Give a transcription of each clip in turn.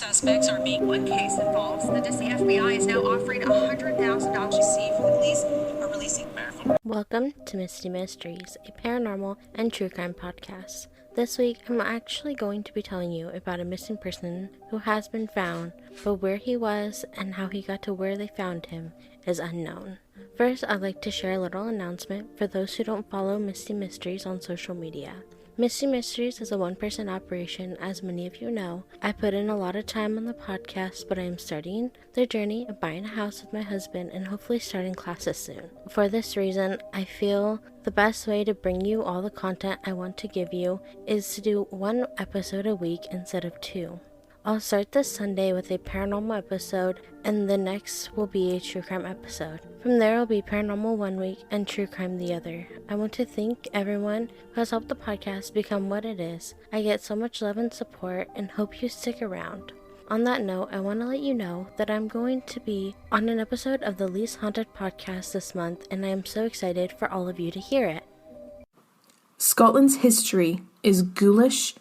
suspects are being. One case involves the FBI is now offering $100,000 to see for the police are releasing. Welcome to Misty Mysteries, a paranormal and true crime podcast. This week, I'm actually going to be telling you about a missing person who has been found, but where he was and how he got to where they found him is unknown. First, I'd like to share a little announcement for those who don't follow Misty Mysteries on social media. Misty Mysteries is a one-person operation, as many of you know. I put in a lot of time on the podcast, but I am starting the journey of buying a house with my husband and hopefully starting classes soon. For this reason, I feel the best way to bring you all the content I want to give you is to do one episode a week instead of two. I'll start this Sunday with a paranormal episode, and the next will be a true crime episode. From there will be paranormal one week and true crime the other. I want to thank everyone who has helped the podcast become what it is. I get so much love and support and hope you stick around. On that note, I want to let you know that I'm going to be on an episode of the Least Haunted podcast this month, and I am so excited for all of you to hear it. Scotland's history is ghoulish,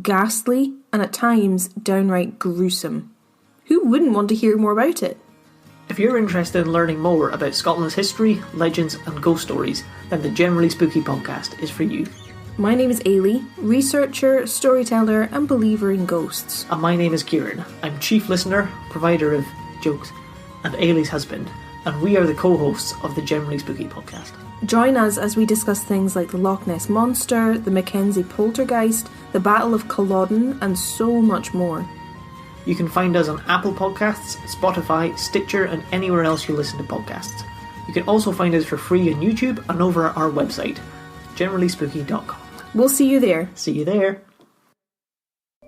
ghastly, and at times downright gruesome. Who wouldn't want to hear more about it? If you're interested in learning more about Scotland's history, legends and ghost stories, then the Generally Spooky podcast is for you. My name is Ailey, researcher, storyteller and believer in ghosts. And my name is Kieran. I'm chief listener, provider of jokes, and Ailey's husband, and we are the co-hosts of the Generally Spooky podcast. Join us as we discuss things like the Loch Ness Monster, the Mackenzie Poltergeist, the Battle of Culloden, and so much more. You can find us on Apple Podcasts, Spotify, Stitcher, and anywhere else you listen to podcasts. You can also find us for free on YouTube and over at our website, generallyspooky.com. We'll see you there. See you there.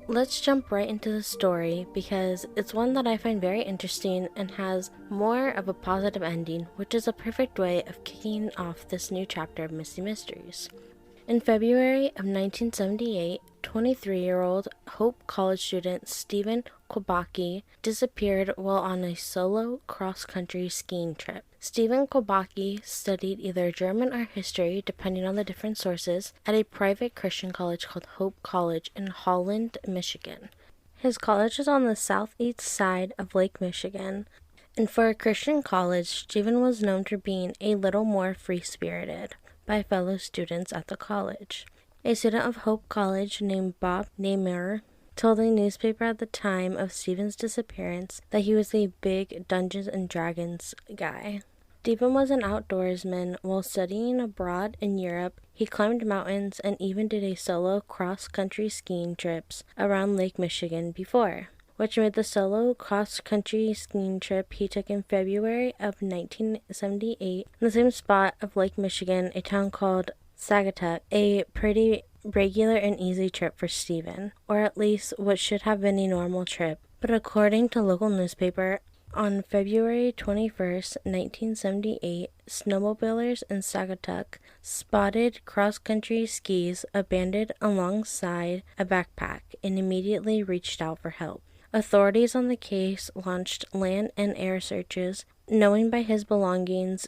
Let's jump right into the story because it's one that I find very interesting and has more of a positive ending, which is a perfect way of kicking off this new chapter of Misty Mysteries. In February of 1978, 23-year-old Hope College student Stephen Kubacki disappeared while on a solo cross-country skiing trip. Stephen Kubacki studied either German or history, depending on the different sources, at a private Christian college called Hope College in Holland, Michigan. His college is on the southeast side of Lake Michigan, and for a Christian college, Stephen was known for being a little more free-spirited by fellow students at the college. A student of Hope College named Bob Namer told a newspaper at the time of Stephen's disappearance that he was a big Dungeons and Dragons guy. Stephen was an outdoorsman while studying abroad in Europe. He climbed mountains and even did a solo cross-country skiing trips around Lake Michigan before, which made the solo cross-country skiing trip he took in February of 1978 in the same spot of Lake Michigan, a town called Sagatuck, a pretty regular and easy trip for Stephen, or at least what should have been a normal trip. But according to local newspaper, on February 21st, 1978, snowmobilers in Sagatuck spotted cross-country skis abandoned alongside a backpack and immediately reached out for help. Authorities on the case launched land and air searches, knowing by his belongings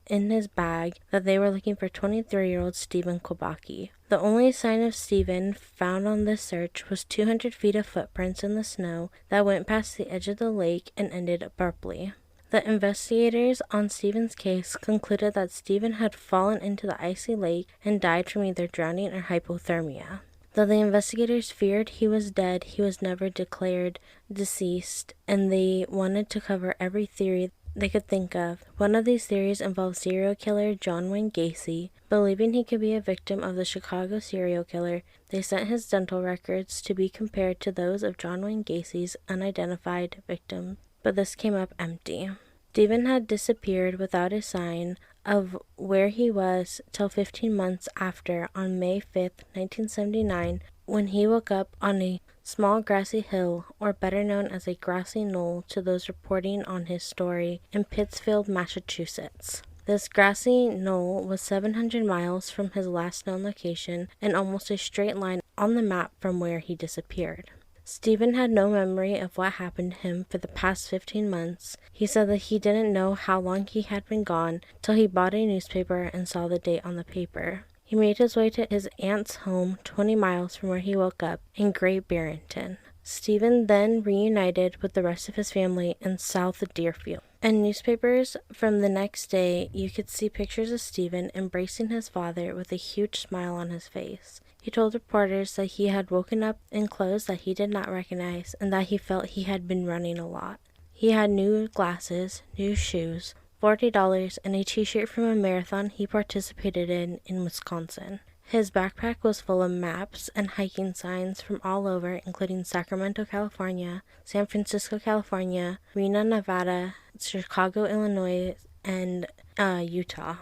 in his bag that they were looking for 23-year-old Stephen Kubacki. The only sign of Stephen found on this search was 200 feet of footprints in the snow that went past the edge of the lake and ended abruptly. The investigators on Stephen's case concluded that Stephen had fallen into the icy lake and died from either drowning or hypothermia. Though the investigators feared he was dead, he was never declared deceased, and they wanted to cover every theory they could think of. One of these theories involved serial killer John Wayne Gacy. Believing he could be a victim of the Chicago serial killer, they sent his dental records to be compared to those of John Wayne Gacy's unidentified victim, but this came up empty. Stephen had disappeared without a sign of where he was till 15 months after, on May 5th, 1979, when he woke up on a small grassy hill, or better known as a grassy knoll to those reporting on his story, in Pittsfield, Massachusetts. This grassy knoll was 700 miles from his last known location and almost a straight line on the map from where he disappeared. Stephen had no memory of what happened to him for the past 15 months. He said that he didn't know how long he had been gone till he bought a newspaper and saw the date on the paper. He made his way to his aunt's home 20 miles from where he woke up in Great Barrington. Stephen then reunited with the rest of his family in South Deerfield. In newspapers from the next day, you could see pictures of Stephen embracing his father with a huge smile on his face. He told reporters that he had woken up in clothes that he did not recognize and that he felt he had been running a lot. He had new glasses, new shoes, $40, and a t-shirt from a marathon he participated in Wisconsin. His backpack was full of maps and hiking signs from all over, including Sacramento, California, San Francisco, California, Reno, Nevada, Chicago, Illinois, and Utah.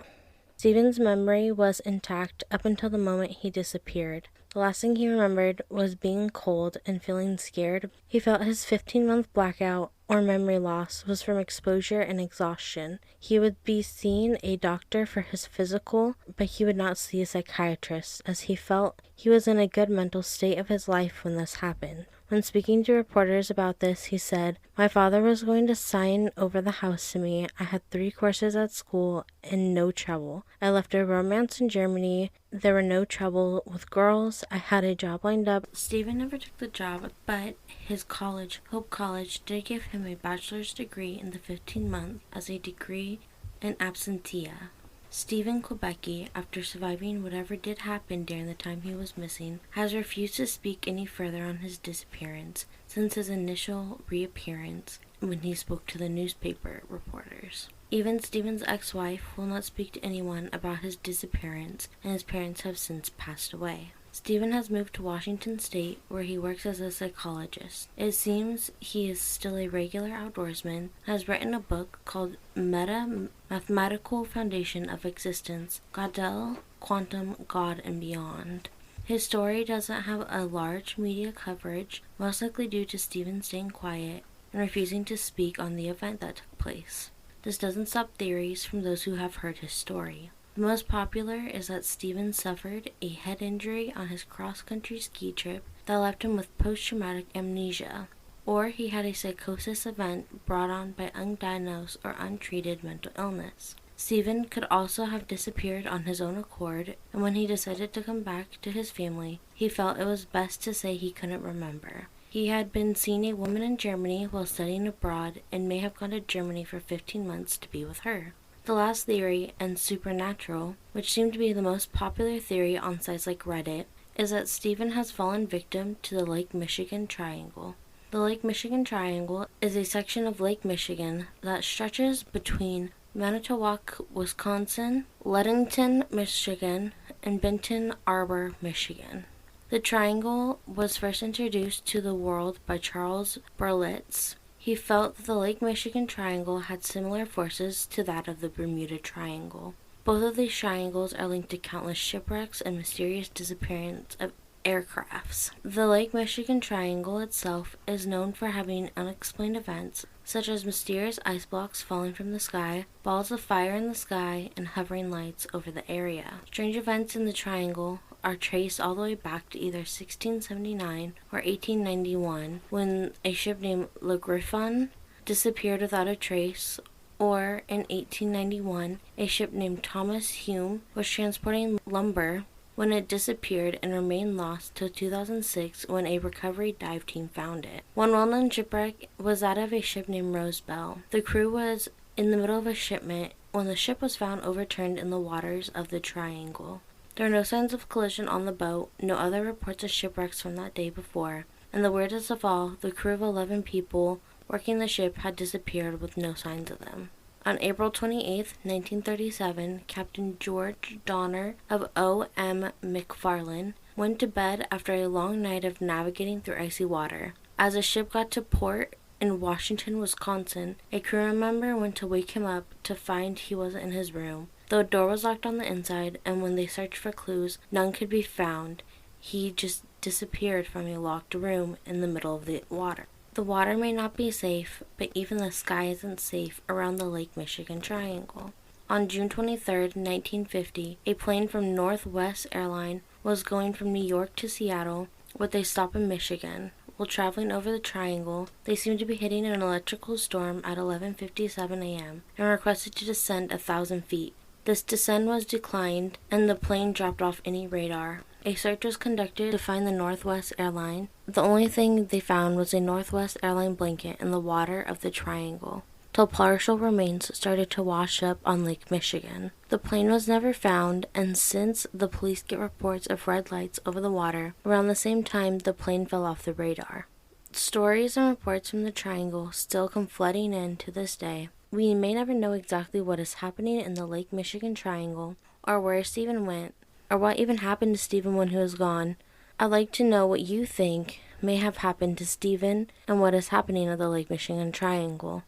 Stephen's memory was intact up until the moment he disappeared. The last thing he remembered was being cold and feeling scared. He felt his 15-month blackout or memory loss was from exposure and exhaustion. He would be seeing a doctor for his physical, but he would not see a psychiatrist, as he felt he was in a good mental state of his life when this happened. When speaking to reporters about this, he said, "My father was going to sign over the house to me. I had 3 courses at school and no trouble. I left a romance in Germany. There were no trouble with girls. I had a job lined up." Stephen never took the job, but his college, Hope College, did give him a bachelor's degree in the 15 months as a degree in absentia. Stephen Kubacki, after surviving whatever did happen during the time he was missing, has refused to speak any further on his disappearance since his initial reappearance when he spoke to the newspaper reporters. Even Stephen's ex-wife will not speak to anyone about his disappearance, and his parents have since passed away. Stephen has moved to Washington State, where he works as a psychologist. It seems he is still a regular outdoorsman and has written a book called Mathematical Foundation of Existence, Gödel, Quantum, God, and Beyond. His story doesn't have a large media coverage, most likely due to Stephen staying quiet and refusing to speak on the event that took place. This doesn't stop theories from those who have heard his story. The most popular is that Stephen suffered a head injury on his cross-country ski trip that left him with post-traumatic amnesia, or he had a psychosis event brought on by undiagnosed or untreated mental illness. Stephen could also have disappeared on his own accord, and when he decided to come back to his family, he felt it was best to say he couldn't remember. He had been seeing a woman in Germany while studying abroad and may have gone to Germany for 15 months to be with her. The last theory, and supernatural, which seemed to be the most popular theory on sites like Reddit, is that Stephen has fallen victim to the Lake Michigan Triangle. The Lake Michigan Triangle is a section of Lake Michigan that stretches between Manitowoc, Wisconsin, Ludington, Michigan, and Benton Arbor, Michigan. The triangle was first introduced to the world by Charles Berlitz. He felt that the Lake Michigan Triangle had similar forces to that of the Bermuda Triangle. Both of these triangles are linked to countless shipwrecks and mysterious disappearance of aircrafts. The Lake Michigan Triangle itself is known for having unexplained events, such as mysterious ice blocks falling from the sky, balls of fire in the sky, and hovering lights over the area. Strange events in the triangle are traced all the way back to either 1679 or 1891, when a ship named Le Griffon disappeared without a trace, or in 1891, a ship named Thomas Hume was transporting lumber when it disappeared and remained lost till 2006 when a recovery dive team found it. One well-known shipwreck was that of a ship named Rosebell. The crew was in the middle of a shipment when the ship was found overturned in the waters of the triangle. There are no signs of collision on the boat, no other reports of shipwrecks from that day before, and the weirdest of all, the crew of 11 people working the ship had disappeared with no signs of them. On April 28, 1937, Captain George Donner of O.M. McFarland went to bed after a long night of navigating through icy water. As the ship got to port in Washington, Wisconsin, a crew member went to wake him up to find he wasn't in his room. The door was locked on the inside, and when they searched for clues, none could be found. He just disappeared from a locked room in the middle of the water. The water may not be safe, but even the sky isn't safe around the Lake Michigan Triangle. On June 23, 1950, a plane from Northwest Airlines was going from New York to Seattle with a stop in Michigan. While traveling over the triangle, they seemed to be hitting an electrical storm at 11:57 a.m. and requested to descend 1,000 feet. This descent was declined, and the plane dropped off any radar. A search was conducted to find the Northwest airline. The only thing they found was a Northwest airline blanket in the water of the Triangle, till partial remains started to wash up on Lake Michigan. The plane was never found, and since the police get reports of red lights over the water, around the same time the plane fell off the radar. Stories and reports from the Triangle still come flooding in to this day. We may never know exactly what is happening in the Lake Michigan Triangle, or where Stephen went, or what even happened to Stephen when he was gone. I'd like to know what you think may have happened to Stephen and what is happening at the Lake Michigan Triangle.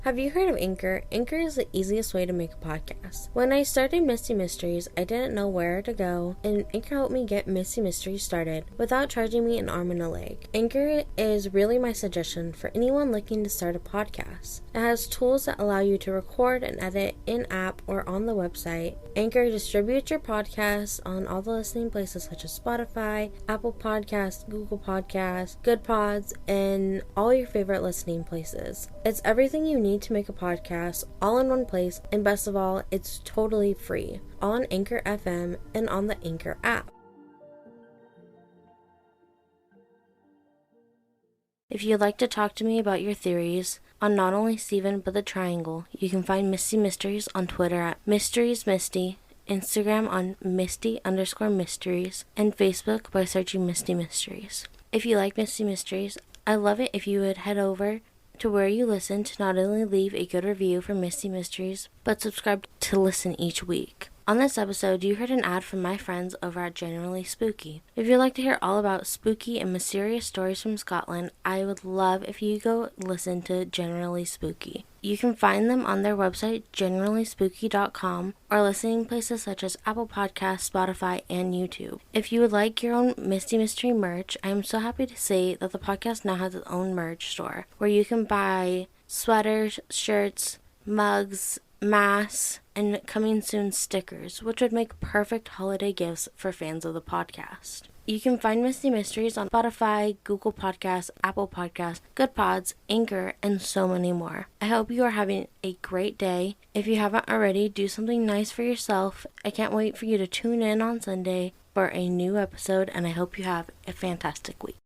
Have you heard of Anchor? Anchor is the easiest way to make a podcast. When I started Misty Mysteries, I didn't know where to go, and Anchor helped me get Misty Mysteries started without charging me an arm and a leg. Anchor is really my suggestion for anyone looking to start a podcast. It has tools that allow you to record and edit in-app or on the website. Anchor distributes your podcasts on all the listening places such as Spotify, Apple Podcasts, Google Podcasts, Good Pods, and all your favorite listening places. It's everything you need to make a podcast all in one place, and best of all, it's totally free, all on Anchor FM and on the Anchor app. If you'd like to talk to me about your theories on not only Stephen but the Triangle, you can find Misty Mysteries on Twitter at MysteriesMisty, Instagram on Misty_Mysteries, and Facebook by searching Misty Mysteries. If you like Misty Mysteries, I'd love it if you would head over to where you listen to not only leave a good review for Misty Mysteries, but subscribe to listen each week. On this episode, you heard an ad from my friends over at Generally Spooky. If you'd like to hear all about spooky and mysterious stories from Scotland, I would love if you go listen to Generally Spooky. You can find them on their website, generallyspooky.com, or listening places such as Apple Podcasts, Spotify, and YouTube. If you would like your own Misty Mystery merch, I am so happy to say that the podcast now has its own merch store, where you can buy sweaters, shirts, mugs, masks, and coming soon stickers, which would make perfect holiday gifts for fans of the podcast. You can find Misty Mysteries on Spotify, Google Podcasts, Apple Podcasts, Good Pods, Anchor, and so many more. I hope you are having a great day. If you haven't already, do something nice for yourself. I can't wait for you to tune in on Sunday for a new episode, and I hope you have a fantastic week.